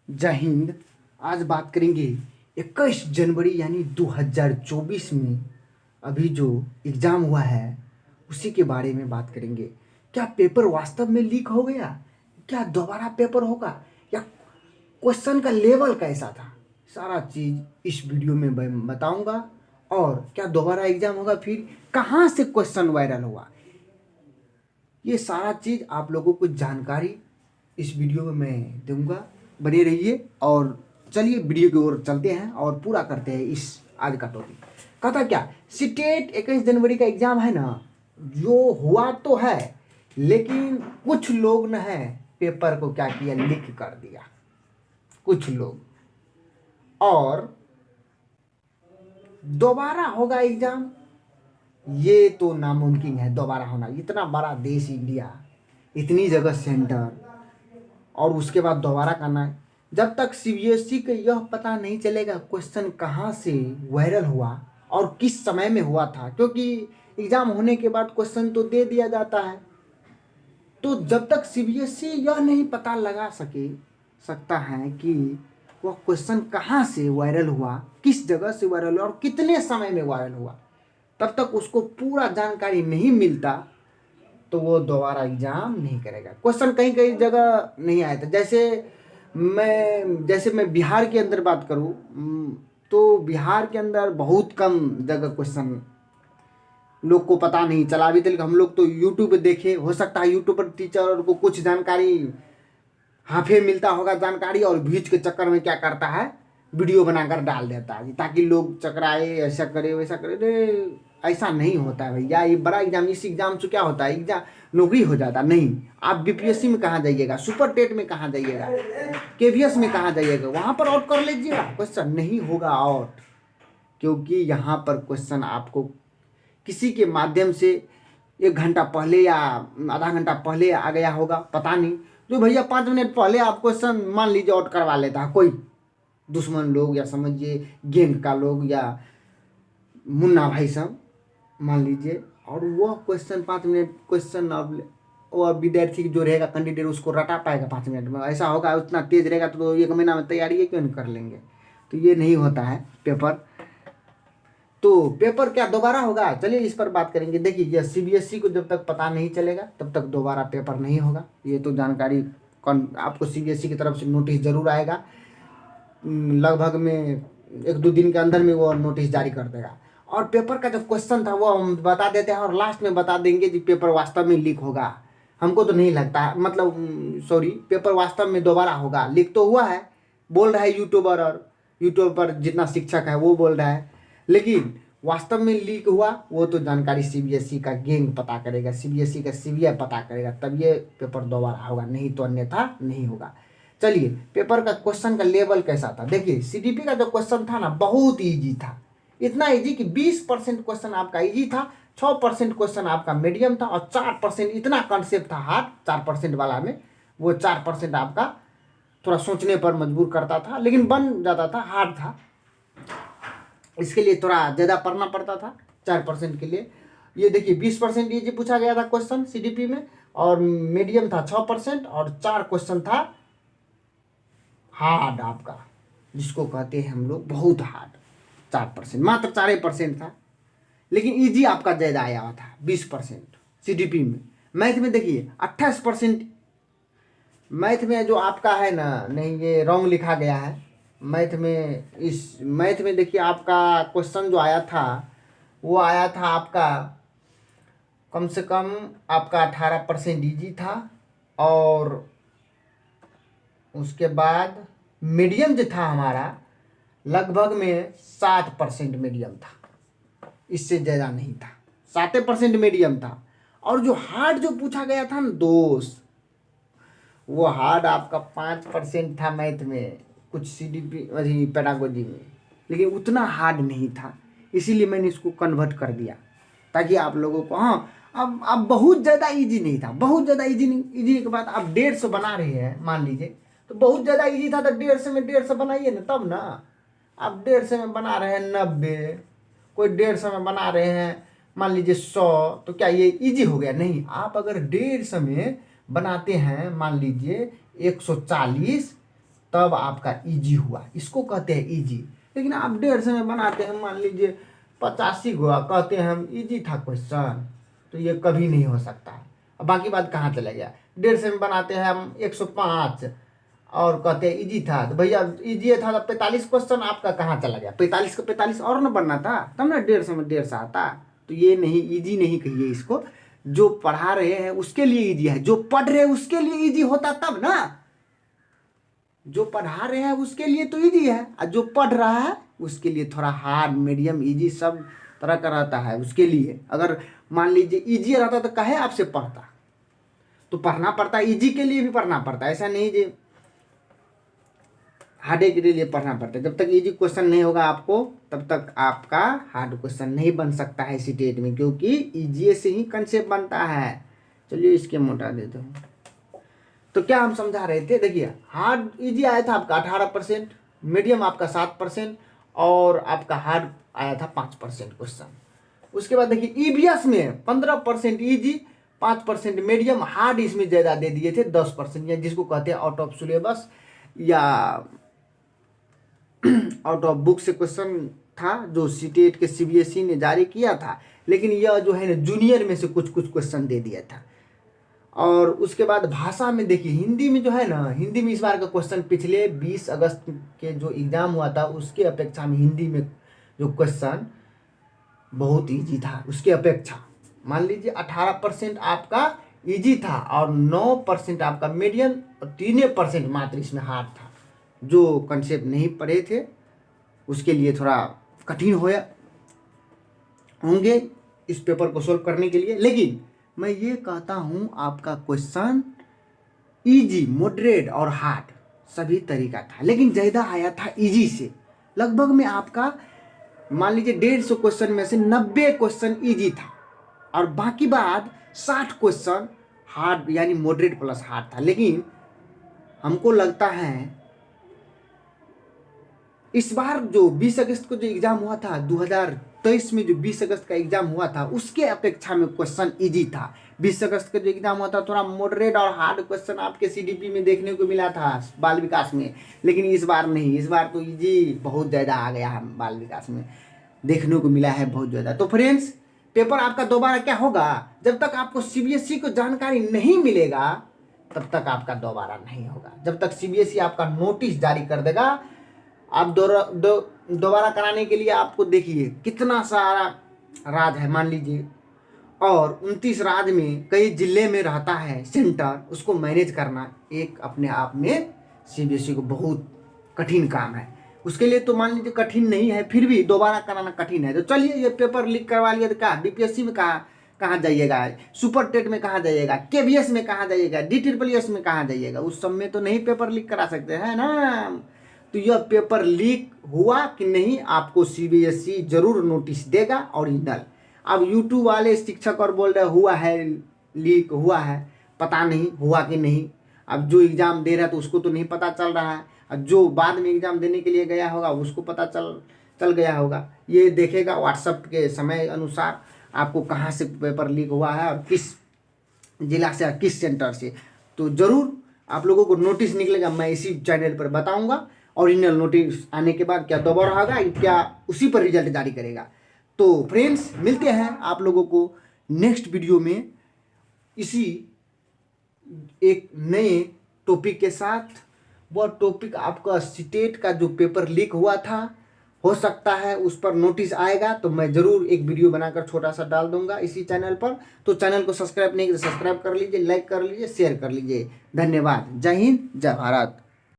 जय हिंद। आज बात करेंगे 21 जनवरी यानी 2024 में अभी जो एग्ज़ाम हुआ है उसी के बारे में बात करेंगे। क्या पेपर वास्तव में लीक हो गया? क्या दोबारा पेपर होगा? या क्वेश्चन का लेवल कैसा था? सारा चीज़ इस वीडियो में मैं बताऊंगा। और क्या दोबारा एग्ज़ाम होगा? फिर कहाँ से क्वेश्चन वायरल हुआ? ये सारा चीज़ आप लोगों को जानकारी इस वीडियो में मैं दूंगा। बने रहिए और चलिए वीडियो की ओर चलते हैं और पूरा करते हैं इस आज का टॉपिक। कहता क्या, सीटेट 21 जनवरी का एग्ज़ाम है ना, जो हुआ तो है लेकिन कुछ लोग न है पेपर को क्या किया, लीक कर दिया कुछ लोग। और दोबारा होगा एग्ज़ाम, ये तो नामुमकिन है दोबारा होना। इतना बड़ा देश इंडिया, इतनी जगह सेंटर, और उसके बाद दोबारा करना है। जब तक सीबीएसई को यह पता नहीं चलेगा क्वेश्चन कहाँ से वायरल हुआ और किस समय में हुआ था, क्योंकि एग्ज़ाम होने के बाद क्वेश्चन तो दे दिया जाता है, तो जब तक सीबीएसई यह नहीं पता लगा सकता है कि वह क्वेश्चन कहाँ से वायरल हुआ, किस जगह से वायरल हुआ और कितने समय में वायरल हुआ, तब तक उसको पूरा जानकारी नहीं मिलता तो वो दोबारा एग्ज़ाम नहीं करेगा। क्वेश्चन कहीं कहीं जगह नहीं आया था। जैसे मैं बिहार के अंदर बात करूँ, तो बिहार के अंदर बहुत कम जगह क्वेश्चन लोग को पता नहीं चला अभी तक। हम लोग तो यूट्यूब पे देखे, हो सकता है यूट्यूब पर टीचर को कुछ जानकारी हाफे मिलता होगा जानकारी, और भीज के चक्कर में क्या करता है, वीडियो बनाकर डाल देता है ताकि लोग चकराए, ऐसा करे वैसा करे। अरे ऐसा नहीं होता है भैया। ये बड़ा एग्जाम, इस एग्जाम से क्या होता है, एग्जाम नौकरी हो जाता नहीं। आप बीपीएससी में कहाँ जाइएगा, सुपर टेट में कहाँ जाइएगा, केवीएस में कहाँ जाइएगा, वहाँ पर आउट कर लीजिएगा, क्वेश्चन नहीं होगा आउट। क्योंकि यहाँ पर क्वेश्चन आपको किसी के माध्यम से 1 घंटा पहले या आधा घंटा पहले आ गया होगा, पता नहीं। जो भैया 5 मिनट पहले आप क्वेश्चन मान लीजिए आउट करवा लेता है कोई दुश्मन लोग, या समझिए गैंग का लोग, या मुन्ना भाई सब मान लीजिए, और वह क्वेश्चन 5 मिनट क्वेश्चन अब और विद्यार्थी जो रहेगा कैंडिडेट उसको रटा पाएगा 5 मिनट में? ऐसा होगा? उतना तेज रहेगा तो 1 महीना में तैयारी क्यों नहीं कर लेंगे? तो ये नहीं होता है पेपर। तो पेपर क्या दोबारा होगा? चलिए इस पर बात करेंगे। देखिए, यह सीबीएसई को जब तक पता नहीं चलेगा तब तक दोबारा पेपर नहीं होगा। ये तो जानकारी आपको सीबीएसई की तरफ से नोटिस जरूर आएगा। लगभग में 1-2 दिन के अंदर में वो नोटिस जारी कर देगा। और पेपर का जो क्वेश्चन था वो हम बता देते हैं और लास्ट में बता देंगे कि पेपर वास्तव में लीक होगा। हमको तो नहीं लगता, मतलब सॉरी, पेपर वास्तव में दोबारा होगा। लीक तो हुआ है, बोल रहा है यूट्यूबर, और यूट्यूब पर जितना शिक्षक है वो बोल रहा है, लेकिन वास्तव में लीक हुआ वो तो जानकारी सीबीएसई का गैंग पता करेगा, सीबीएसई का सीबीआई पता करेगा, तब ये पेपर दोबारा होगा, नहीं तो अन्यथा नहीं होगा। चलिए, पेपर का क्वेश्चन का लेवल कैसा था देखिए। सीडीपी का जो क्वेश्चन था ना, बहुत ईजी था। इतना ईजी कि 20% क्वेश्चन आपका ईजी था, 6% क्वेश्चन आपका मीडियम था, और 4% इतना कॉन्सेप्ट था हार्ड 4% वाला में। वो 4% आपका थोड़ा सोचने पर मजबूर करता था, लेकिन बन जाता था, हार्ड था। इसके लिए थोड़ा ज़्यादा पढ़ना पड़ता था 4% के लिए। ये देखिए 20% ईजी पूछा गया था क्वेश्चन सीडीपी में, और मीडियम था 6%, और 4 क्वेश्चन था हार्ड आपका, जिसको कहते हैं हम लोग बहुत हार्ड। 4%, मात्र 4% था, लेकिन इजी आपका ज़्यादा आया हुआ था 20% सीडीपी में। मैथ में देखिए 28%। मैथ में जो आपका है ना, नहीं ये रॉन्ग लिखा गया है मैथ में। इस मैथ में देखिए आपका क्वेश्चन जो आया था वो आया था आपका कम से कम आपका 18% ईजी था, और उसके बाद मीडियम जो था हमारा लगभग में 7% मीडियम था, इससे ज़्यादा नहीं था, 7% मीडियम था। और जो हार्ड जो पूछा गया था ना दोस्त, वो हार्ड आपका 5% था मैथ में, कुछ सीडीपी पेडागोजी में, लेकिन उतना हार्ड नहीं था। इसीलिए मैंने इसको कन्वर्ट कर दिया ताकि आप लोगों को, हाँ अब बहुत ज़्यादा इजी नहीं था, बहुत ज़्यादा इजी नहीं। इजी के बाद आप 150 बना रहे हैं मान लीजिए, तो बहुत ज़्यादा इजी था तो 150 में 150 बनाइए ना, तब ना। आप 150 में बना रहे हैं 90, कोई 150 में बना रहे हैं मान लीजिए 100, तो क्या ये इजी हो गया? नहीं। आप अगर 150 में बनाते हैं मान लीजिए 140, तब आपका इजी हुआ, इसको कहते हैं इजी। लेकिन आप 150 में बनाते हैं, मान लीजिए 85 हुआ, कहते हैं हम इजी था क्वेश्चन, तो ये कभी नहीं हो सकता है। अब बाकी बात कहाँ चला गया, 150 में बनाते हैं हम 105 और कहते हैं इजी था, तो भैया इजी था, तब 45 क्वेश्चन आपका कहाँ चला गया, 45 का 45 और ना बनना था, तब ना 150 में 150 आता। तो ये नहीं, इजी नहीं कहिए इसको, जो पढ़ा रहे हैं उसके लिए इजी है, जो पढ़ रहे हैं उसके लिए इजी होता तब ना, जो पढ़ा रहे हैं उसके लिए तो इजी है, और जो पढ़ रहा है उसके लिए थोड़ा हार्ड, मीडियम, इजी सब तरह का रहता है उसके लिए। अगर मान लीजिए इजी रहता तो कहे आपसे पढ़ता, तो पढ़ना पड़ता है, इजी के लिए भी पढ़ना पड़ता है, ऐसा नहीं जी हार्ड के लिए पढ़ना पड़ता है। जब तक इजी क्वेश्चन नहीं होगा आपको, तब तक आपका हार्ड क्वेश्चन नहीं बन सकता है सीटेट में, क्योंकि इजी से ही कंसेप्ट बनता है। चलिए इसके मोटा देता हूँ। तो क्या हम समझा रहे थे, देखिए हार्ड इजी आया था आपका 18%, मीडियम आपका 7% और आपका हार्ड आया था 5% क्वेश्चन। उसके बाद देखिए ईवीएस में 15% इजी, 5% मीडियम, हार्ड इसमें ज़्यादा दे दिए थे 10%, या जिसको कहते हैं आउट ऑफ सिलेबस या आउट ऑफ बुक से क्वेश्चन था, जो सीटेट के सीबीएसई ने जारी किया था। लेकिन यह जो है ना जूनियर में से कुछ कुछ क्वेश्चन दे दिया था। और उसके बाद भाषा में देखिए, हिंदी में जो है ना, हिंदी में इस बार का क्वेश्चन पिछले 20 अगस्त के जो एग्ज़ाम हुआ था उसके अपेक्षा में हिंदी में जो क्वेश्चन बहुत इजी था उसके अपेक्षा। मान लीजिए 18% आपका इजी था और 9% आपका मीडियम और 3% मात्र इसमें हार्ड था। जो कंसेप्ट नहीं पढ़े थे उसके लिए थोड़ा कठिन होंगे इस पेपर को सोल्व करने के लिए। लेकिन मैं ये कहता हूँ आपका क्वेश्चन इजी, मॉडरेट और हार्ड सभी तरीका था, लेकिन ज़्यादा आया था इजी से। लगभग में आपका मान लीजिए 150 क्वेश्चन में से 90 क्वेश्चन इजी था और बाकी बाद 60 क्वेश्चन हार्ड यानी मॉडरेट प्लस हार्ड था। लेकिन हमको लगता है इस बार जो 20 अगस्त को जो एग्ज़ाम हुआ था 2023 में, जो 20 अगस्त का एग्ज़ाम हुआ था उसके अपेक्षा में क्वेश्चन इजी था। 20 अगस्त का जो एग्ज़ाम हुआ था थोड़ा मॉडरेट और हार्ड क्वेश्चन आपके सीडीपी में देखने को मिला था बाल विकास में, लेकिन इस बार नहीं, इस बार तो इजी बहुत ज़्यादा आ गया है, बाल विकास में देखने को मिला है बहुत ज़्यादा। तो फ्रेंड्स पेपर आपका दोबारा क्या होगा, जब तक आपको सीबीएसई को जानकारी नहीं मिलेगा तब तक आपका दोबारा नहीं होगा। जब तक सीबीएसई आपका नोटिस जारी कर देगा, आप दोबारा कराने के लिए आपको देखिए कितना सारा राज्य है मान लीजिए, और 29 राज्य में कई जिले में रहता है सेंटर, उसको मैनेज करना एक अपने आप में सीबीएसई को बहुत कठिन काम है। उसके लिए तो मान लीजिए कठिन नहीं है, फिर भी दोबारा कराना कठिन है। तो चलिए ये पेपर लीक करवा लिया तो क्या बीपीएससी में कहाँ जाइएगा, सुपर टेट में कहाँ जाइएगा, केवीएस में कहाँ जाइएगा, DSSS में कहाँ जाइएगा, उस सब में तो नहीं पेपर लीक करा सकते हैं ना। तो यह पेपर लीक हुआ कि नहीं आपको सीबीएसई जरूर नोटिस देगा ओरिजिनल। अब यूट्यूब वाले शिक्षक और बोल रहे हुआ है लीक हुआ है, पता नहीं हुआ कि नहीं। अब जो एग्ज़ाम दे रहा है तो उसको तो नहीं पता चल रहा है, और जो बाद में एग्ज़ाम देने के लिए गया होगा उसको पता चल गया होगा। ये देखेगा व्हाट्सएप के समय अनुसार आपको कहाँ से पेपर लीक हुआ है और किस जिला से और किस सेंटर से। तो ज़रूर आप लोगों को नोटिस निकलेगा, मैं इसी चैनल पर बताऊंगा। ओरिजिनल नोटिस आने के बाद क्या दोबारा होगा, क्या उसी पर रिजल्ट जारी करेगा। तो फ्रेंड्स मिलते हैं आप लोगों को नेक्स्ट वीडियो में इसी एक नए टॉपिक के साथ। वह टॉपिक आपका स्टेट का जो पेपर लीक हुआ था, हो सकता है उस पर नोटिस आएगा तो मैं ज़रूर एक वीडियो बनाकर छोटा सा डाल दूंगा इसी चैनल पर। तो चैनल को सब्सक्राइब नहीं किया तो सब्सक्राइब कर लीजिए, लाइक कर लीजिए, शेयर कर लीजिए। धन्यवाद। जय हिंद, जय भारत।